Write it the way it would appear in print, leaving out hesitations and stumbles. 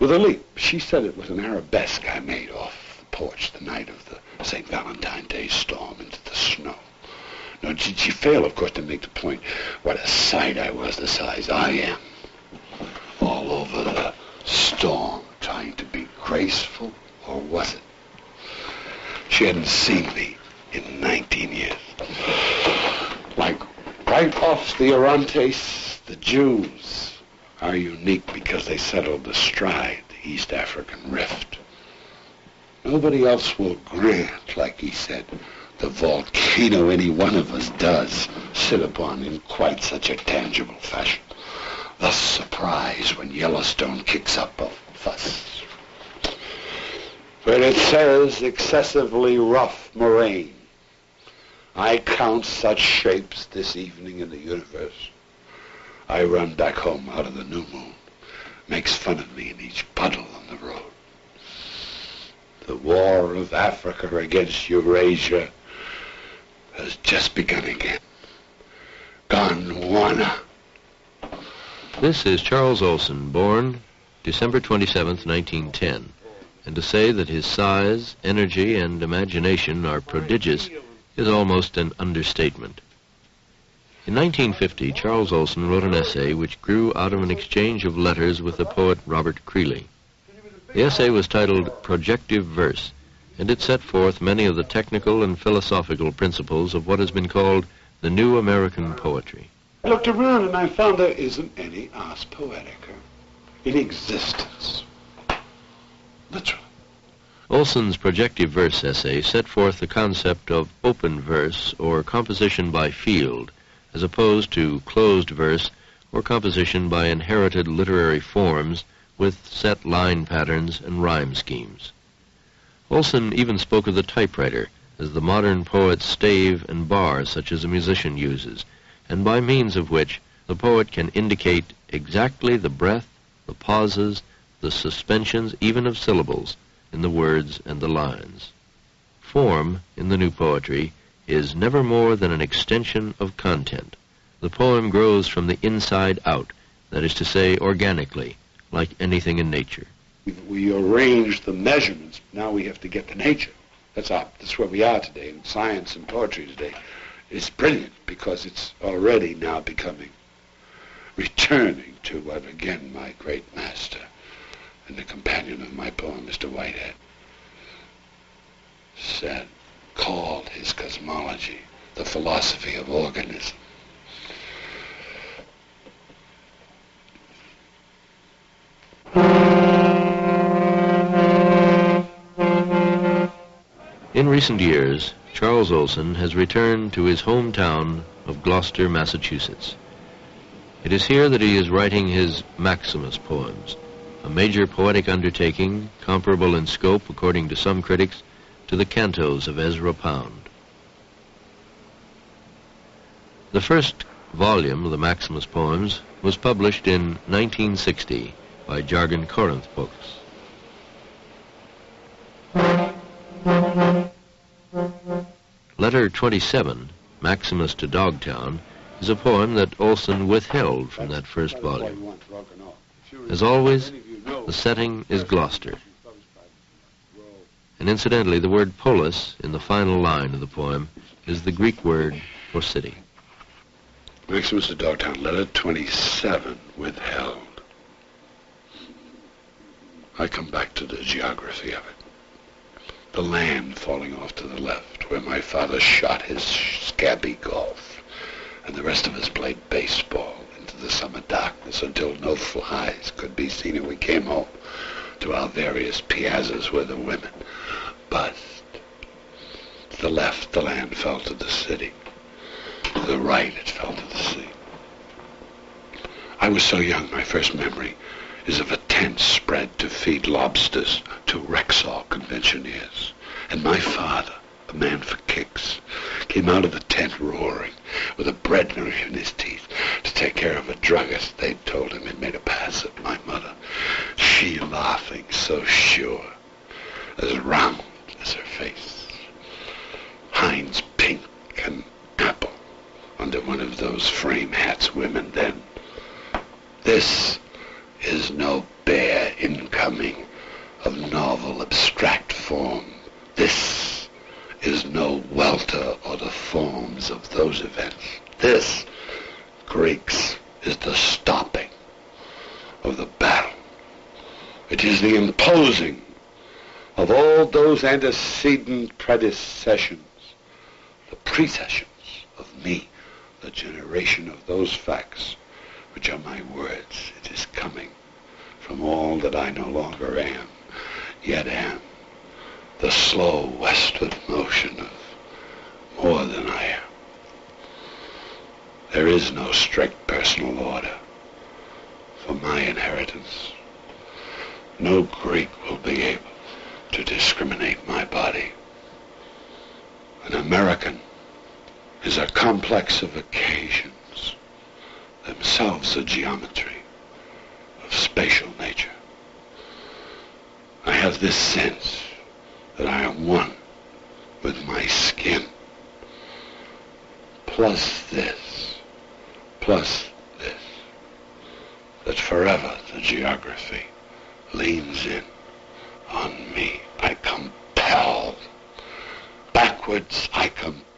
with a leap. She said it was an arabesque I made off the porch the night of the St. Valentine's Day storm into the snow. No, she failed, of course, to make the point what a sight I was, the size I am, all over the storm, trying to be graceful, or was it? She hadn't seen me in 19 years. Like right off the Orontes, the Jews are unique because they settled astride the East African rift. Nobody else will grant, like he said, the volcano any one of us does sit upon in quite such a tangible fashion. Thus surprise when Yellowstone kicks up a fuss. Where it says excessively rough moraine, I count such shapes this evening in the universe. I run back home out of the new moon, makes fun of me in each puddle on the road. The war of Africa against Eurasia has just begun again. Gondwana. This is Charles Olson, born December 27th, 1910. And to say that his size, energy, and imagination are prodigious is almost an understatement. In 1950, Charles Olson wrote an essay which grew out of an exchange of letters with the poet Robert Creeley. The essay was titled Projective Verse, and it set forth many of the technical and philosophical principles of what has been called the New American Poetry. I looked around and I found there isn't any ars poetica in existence. Literally. Olson's projective verse essay set forth the concept of open verse or composition by field, as opposed to closed verse or composition by inherited literary forms with set line patterns and rhyme schemes. Olson even spoke of the typewriter as the modern poet's stave and bar such as a musician uses, and by means of which the poet can indicate exactly the breath, the pauses, the suspensions even of syllables in the words and the lines. Form, in the new poetry, is never more than an extension of content. The poem grows from the inside out, that is to say, organically, like anything in nature. We arrange the measurements. Now we have to get to nature. That's where we are today. In science and poetry today, it's brilliant because it's already now returning to what, again, my great master and the companion of my poem, Mr. Whitehead, said, called his cosmology the philosophy of organism. In recent years, Charles Olson has returned to his hometown of Gloucester, Massachusetts. It is here that he is writing his Maximus poems, a major poetic undertaking comparable in scope, according to some critics, to the cantos of Ezra Pound. The first volume of the Maximus poems was published in 1960 by Jargon Corinth Books. Letter 27, Maximus to Dogtown, is a poem that Olson withheld from that first volume. As always, the setting is Gloucester. And incidentally, the word polis in the final line of the poem is the Greek word for city. Maximus to Dogtown, letter 27, withheld. I come back to the geography of it. The land falling off to the left, where my father shot his scabby golf, and the rest of us played baseball into the summer darkness until no flies could be seen, and we came home to our various piazzas where the women buzzed. To the left, the land fell to the city. To the right, it fell to the sea. I was so young, my first memory is of a tent spread to feed lobsters to Rexall conventioneers. And my father, a man for kicks, came out of the tent roaring with a bread knife in his teeth to take care of a druggist. They'd told him he'd made a pass at my mother. She laughing so sure, as round as her face. Heinz pink and apple under one of those frame hats women then. This is no bare income becoming of novel abstract form. This is no welter or the forms of those events. This, Greeks, is the stopping of the battle. It is the imposing of all those antecedent predecessions, the precessions of me, the generation of those facts which are my words. It is coming from all that I no longer am, yet am, the slow westward motion of more than I am. There is no strict personal order for my inheritance. No Greek will be able to discriminate my body. An American is a complex of occasions, themselves a geometry of spatial nature. I have this sense that I am one with my skin, plus this, that forever the geography leans in on me. I compel. Backwards I compel.